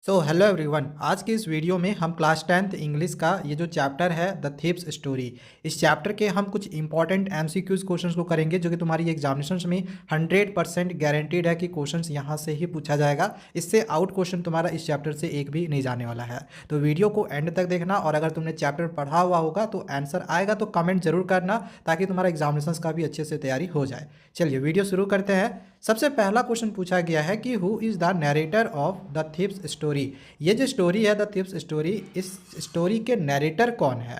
Hello everyone. आज के इस वीडियो में हम क्लास 10th इंग्लिश का ये जो चैप्टर है द थीव्स स्टोरी, इस चैप्टर के हम कुछ इंपॉर्टेंट एमसीक्यूज क्वेश्चंस को करेंगे जो कि तुम्हारी एग्जामिनेशंस में 100% गारंटीड है कि क्वेश्चंस यहाँ से ही पूछा जाएगा। इससे आउट क्वेश्चन तुम्हारा इस चैप्टर से एक भी नहीं जाने वाला है। तो वीडियो को एंड तक देखना, और अगर तुमने चैप्टर पढ़ा हुआ होगा तो आंसर आएगा तो कमेंट जरूर करना, ताकि तुम्हारा एग्जामिनेशंस का भी अच्छे से तैयारी हो जाए। चलिए वीडियो शुरू करते हैं। सबसे पहला क्वेश्चन पूछा गया है कि who is the narrator of the thieves story. ये जो स्टोरी है द थीव्स स्टोरी, इस स्टोरी के नरेटर कौन है?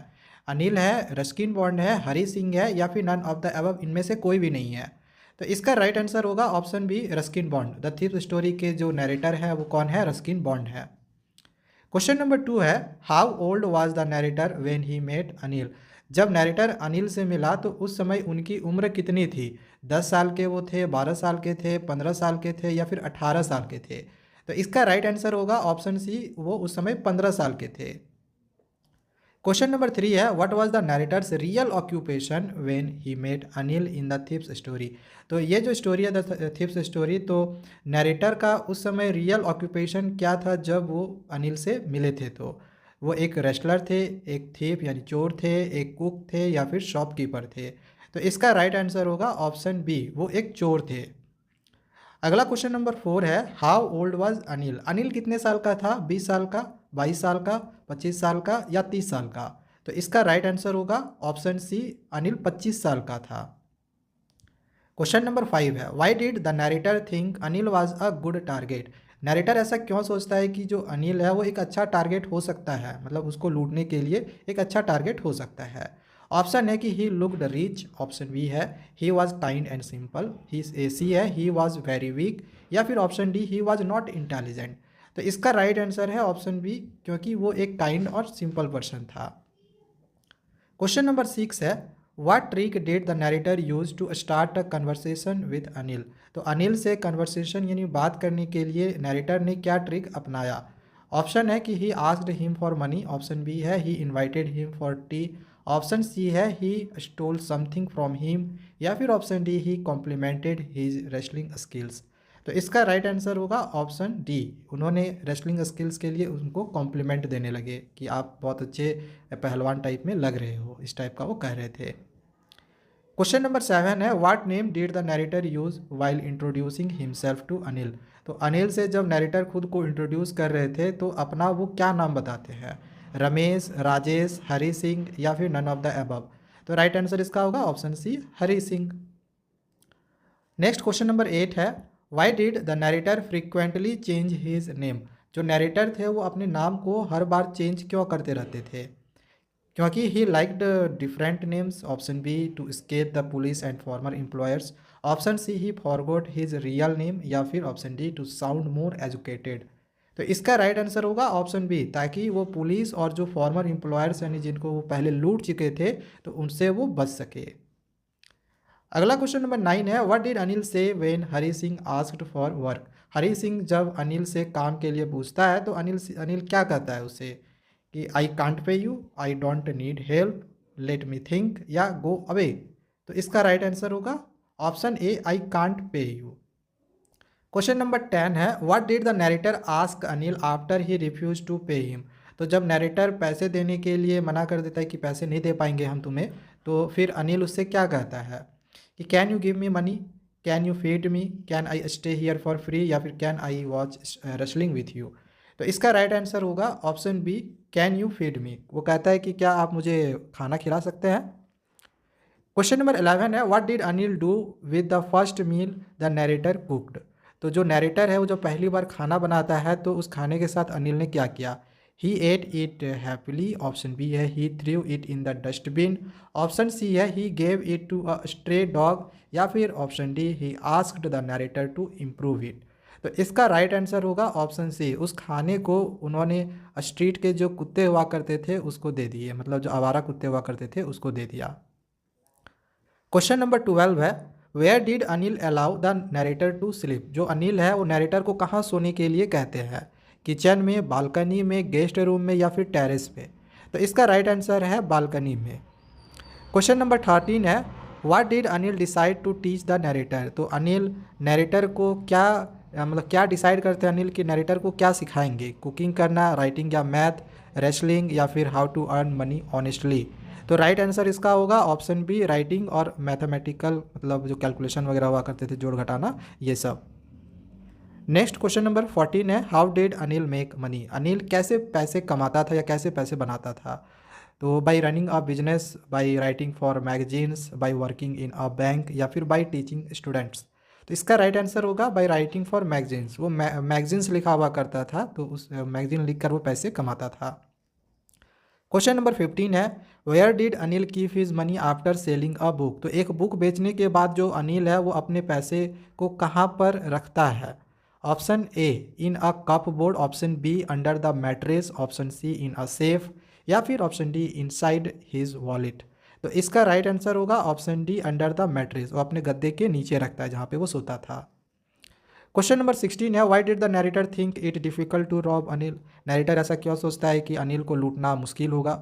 अनिल है, रस्किन बॉन्ड है, हरी सिंह है, या फिर नन ऑफ द अबव, इनमें से कोई भी नहीं है। तो इसका राइट आंसर होगा option B, Ruskin Bond. The thieves story के जो नरेटर है वो कौन है? रस्किन बॉन्ड है। क्वेश्चन नंबर 2 है, how old was the narrator when he met Anil. जब नरेटर अनिल से मिला तो उस समय उनकी उम्र कितनी थी? 10 साल के वो थे, 12 साल के थे, 15 साल के थे, या फिर 18 साल के थे? तो इसका राइट आंसर होगा ऑप्शन सी, वो उस समय 15 साल के थे। क्वेश्चन नंबर 3 है, what was the narrator's real occupation when he met Anil in the thieves story. तो ये जो स्टोरी है द थीव्स स्टोरी, तो नरेटर का उस समय रियल ऑक्यूपेशन क्या था जब वो अनिल से मिले थे? तो वो एक रेस्लर थे, एक थीप यानी चोर थे, एक कुक थे, या फिर शॉपकीपर थे? तो इसका राइट आंसर होगा ऑप्शन बी, वो एक चोर थे। अगला क्वेश्चन नंबर 4 है, how old was Anil. Anil कितने साल का था? 20 साल का, 22 साल का, 25 साल का, या 30 साल का? तो इसका राइट आंसर होगा ऑप्शन सी, अनिल 25 साल का था। क्वेश्चन नंबर 5 है, why did the narrator think Anil was a good target. Narrator ऐसा क्यों सोचता है कि जो अनिल है वो एक अच्छा टारगेट हो सकता है, मतलब उसको लूटने के लिए एक अच्छा टारगेट हो सकता है? ऑप्शन है कि he looked rich, option B है he was kind and simple, ही सी है ही वॉज वेरी वीक, या फिर option D he was not intelligent? तो इसका राइट आंसर है ऑप्शन बी, क्योंकि वो एक काइंड और सिंपल पर्सन था। क्वेश्चन नंबर 6 है, what trick did the narrator use to start a conversation with Anil. तो अनिल से कन्वर्सेशन यानी बात करने के लिए नरेटर ने क्या ट्रिक अपनाया? ऑप्शन है कि he asked him for money, option B है he invited him for tea, option C है he stole something from him, या फिर option D he complimented his wrestling skills? तो इसका राइट आंसर होगा ऑप्शन डी, उन्होंने रेसलिंग स्किल्स के लिए उनको कॉम्प्लीमेंट देने लगे कि आप बहुत अच्छे पहलवान टाइप में लग रहे हो, इस टाइप का वो कह रहे थे। क्वेश्चन नंबर 7 है, what name did the narrator use while introducing himself to Anil. तो अनिल से जब नरेटर खुद को इंट्रोड्यूस कर रहे थे तो अपना वो क्या नाम बताते हैं? रमेश, राजेश, हरी सिंह, या फिर नन ऑफ द अबव? तो राइट आंसर इसका होगा ऑप्शन सी, Hari Singh. Next question number 8 है, why did the narrator frequently change his name. जो नरेटर थे वो अपने नाम को हर बार चेंज क्यों करते रहते थे? क्योंकि he liked different names, option B to escape the police and former employers, option C he forgot his real name, या फिर option D to sound more educated? तो इसका राइट आंसर होगा ऑप्शन बी, ताकि वो पुलिस और जो farmer employers यानी जिनको वो पहले लूट चुके थे तो उनसे वो बच सके। अगला क्वेश्चन नंबर 9 है, what did Anil say when Hari Singh asked for work. Hari Singh जब अनिल से काम के लिए पूछता है तो अनिल क्या कहता है उसे? कि I can't pay you, I don't need help, let me think, या गो अवे? तो इसका राइट आंसर होगा option A, I can't pay you. Question number 10 है, what did the narrator ask Anil after he refuse to pay him. तो जब narrator पैसे देने के लिए मना कर देता है कि पैसे नहीं दे पाएंगे हम तुम्हें, तो फिर अनिल उससे क्या कहता है? कि can you give me money, can you feed me, can I stay here for free, या फिर can I watch wrestling with you? तो इसका राइट आंसर होगा option B, can you feed me. वो कहता है कि क्या आप मुझे खाना खिला सकते हैं? क्वेश्चन नंबर 11 है, what did Anil do with the first meal the narrator cooked. तो जो नरेटर है वो जो पहली बार खाना बनाता है तो उस खाने के साथ अनिल ने क्या किया? He ate it happily, option B है he threw it in the dustbin, option C है he gave it to a stray dog, या फिर option D he asked the narrator to improve it? तो इसका राइट आंसर होगा option C, उस खाने को उन्होंने स्ट्रीट के जो कुत्ते हुआ करते थे उसको दे दिए, मतलब जो आवारा कुत्ते हुआ करते थे उसको दे दिया। क्वेश्चन नंबर 12 है, where did Anil allow the narrator to sleep. जो अनिल है वो नरेटर को कहाँ सोने के लिए कहते हैं? किचन में, बालकनी में, गेस्ट रूम में, या फिर टेरेस पे? तो इसका राइट आंसर है बालकनी में। क्वेश्चन नंबर 13 है, what did Anil decide to teach the narrator. तो अनिल नरेटर को क्या मतलब क्या डिसाइड करते हैं अनिल कि नरेटर को क्या सिखाएंगे, कुकिंग करना, राइटिंग या मैथ, रेसलिंग या फिर how to earn money honestly. तो राइट आंसर इसका होगा ऑप्शन बी, राइटिंग और मैथमेटिकल, मतलब जो कैलकुलेशन वगैरह हुआ करते थे, जोड़ घटाना, ये सब। नेक्स्ट क्वेश्चन नंबर 14 है, how did Anil make money. Anil कैसे पैसे कमाता था या कैसे पैसे बनाता था। तो by running a business, by writing for magazines, by working in a bank या फिर बाई टीचिंग स्टूडेंट्स। तो इसका राइट आंसर होगा बाई राइटिंग फॉर मैगजीन्स। वो मैगजीन्स लिखा हुआ करता था, तो उस मैगजीन लिख कर वो पैसे कमाता था। क्वेश्चन नंबर 15 है, where did Anil keep his money after selling a book. तो एक बुक बेचने के बाद जो अनिल है वो अपने पैसे को कहाँ पर रखता है। Option A, in a cupboard, option B, under the mattress, option C, in a safe, या फिर option D, inside his wallet. तो इसका राइट आंसर होगा option D, under the mattress. वो अपने गद्दे के नीचे रखता है जहाँ पे वो सोता था। क्वेश्चन नंबर 16 है, why did the narrator think it difficult to rob Anil. Narrator ऐसा क्यों सोचता है कि अनिल को लूटना मुश्किल होगा।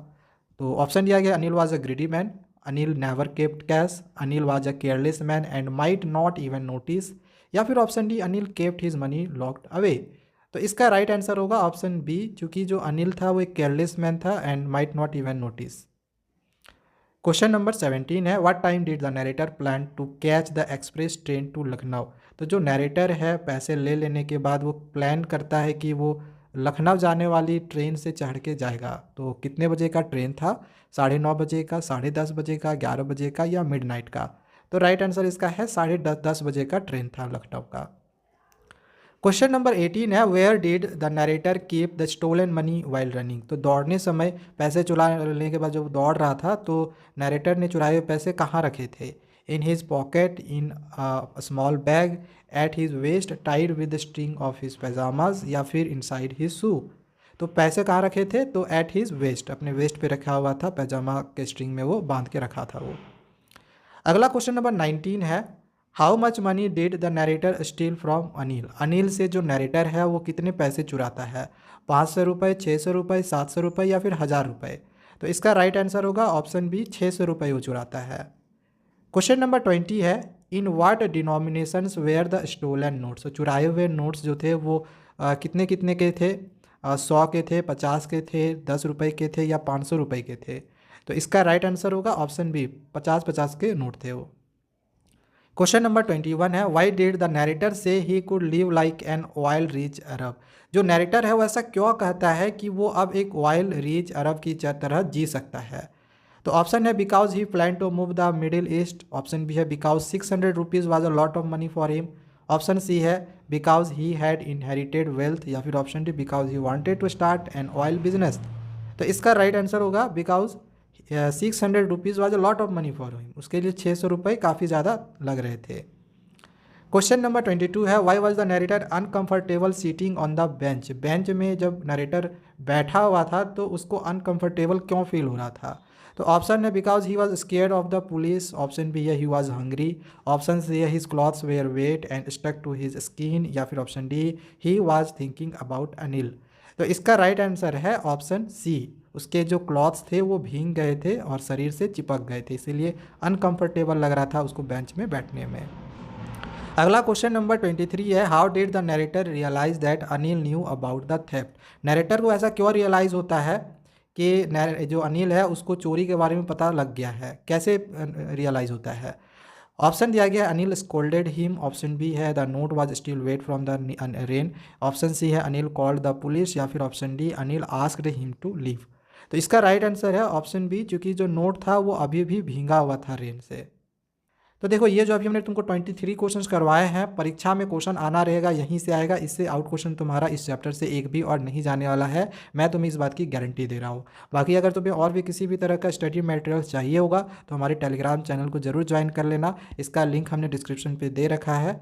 तो ऑप्शन दिया गया, Anil was a greedy man, Anil never kept cash, Anil was a careless man and might not even notice, या फिर option D, Anil kept his money locked away. तो इसका राइट आंसर होगा ऑप्शन बी, क्योंकि जो अनिल था वो एक केयरलेस मैन था and might not even notice. Question number 17 है, what time did the narrator plan to catch the express train to Lucknow. तो जो नरेटर है पैसे ले लेने के बाद वो प्लान करता है कि वो लखनऊ जाने वाली ट्रेन से चढ़ के जाएगा। तो कितने बजे का ट्रेन था, 9:30 बजे का, 10:30 बजे का, 11 बजे का, या मिडनाइट का। तो राइट आंसर इसका है 10:30 बजे का ट्रेन था लखनऊ का। क्वेश्चन नंबर 18 है, where did the narrator keep the stolen money while running. तो दौड़ने समय पैसे चुरा लेने के बाद जब दौड़ रहा था तो नरेटर ने चुराए हुए पैसे कहाँ रखे थे। In his pocket, in a small bag, at his waist, tied with the string of his pyjamas, या फिर इनसाइड हिज शू। तो पैसे कहाँ रखे थे, तो एट हिज वेस्ट, अपने वेस्ट पे रखा हुआ था, पैजामा के स्ट्रिंग में वो बांध के रखा था वो। अगला क्वेश्चन नंबर 19 है, how much money did the narrator steel from Anil. Anil से जो नरेटर है वो कितने पैसे चुराता है, 500 रुपये, 600 रुपये, 700 रुपये, या फिर 1000 रुपये। तो इसका राइट आंसर होगा ऑप्शन बी, 600 रुपये वो चुराता है। क्वेश्चन नंबर 20 है, in what denominations were the stolen notes. तो चुराए हुए नोट्स जो थे वो कितने कितने के थे, 100 के थे, 50 के थे, 10 रुपये के थे, या 500 रुपये के थे। तो इसका राइट आंसर होगा ऑप्शन बी, 50-50 के नोट थे वो। क्वेश्चन नंबर 21 है, why did the narrator say he could live like an oil rich Arab. जो नरेटर है वो ऐसा क्यों कहता है कि वो अब एक ऑयल रिच अरब की तरह जी सकता है। तो ऑप्शन है, because he plan to move the Middle East, option B है, because 600 rupees was a lot of money for him, option C है, because he had inherited wealth, या फिर option D, because he wanted to start an oil business. तो इसका right answer होगा because 600 rupees was a lot of money for him. उसके लिए 600 रुपये काफ़ी ज़्यादा लग रहे थे। क्वेश्चन नंबर 22 है, why was the narrator uncomfortable sitting on the bench. Bench में जब नरेटर बैठा हुआ था तो उसको अनकंफर्टेबल क्यों फील हो रहा था। तो ऑप्शन है, because he was scared of the police, option B है, he was hungry, option C है, his clothes were wet and stuck to his skin, या फिर option D, he was thinking about Anil. तो इसका राइट आंसर है option C, उसके जो clothes थे वो भीग गए थे और शरीर से चिपक गए थे, इसीलिए अनकंफर्टेबल लग रहा था उसको बेंच में बैठने में। अगला क्वेश्चन नंबर 23 है, how did the narrator realize that Anil knew about the theft. Narrator को ऐसा क्यों रियलाइज़ होता है कि जो अनिल है उसको चोरी के बारे में पता लग गया है, कैसे रियलाइज़ होता है। ऑप्शन दिया गया, Anil scolded him, option B है, the note was still wet from the rain, option C है, अनिल कॉल्ड द पुलिस, या फिर option D, Anil asked him to leave. तो इसका राइट आंसर है ऑप्शन बी, क्योंकि जो नोट था वो अभी भी भींगा हुआ था रेन से। तो देखो ये जो अभी हमने तुमको 23 क्वेश्चंस करवाए हैं, परीक्षा में क्वेश्चन आना रहेगा, यहीं से आएगा, इससे आउट क्वेश्चन तुम्हारा इस चैप्टर से एक भी और नहीं जाने वाला है, मैं तुम्हें इस बात की गारंटी दे रहा हूँ। बाकी अगर तुम्हें और भी किसी भी तरह का स्टडी मटेरियल चाहिए होगा तो हमारे टेलीग्राम चैनल को जरूर ज्वाइन कर लेना, इसका लिंक हमने डिस्क्रिप्शन पे दे रखा है।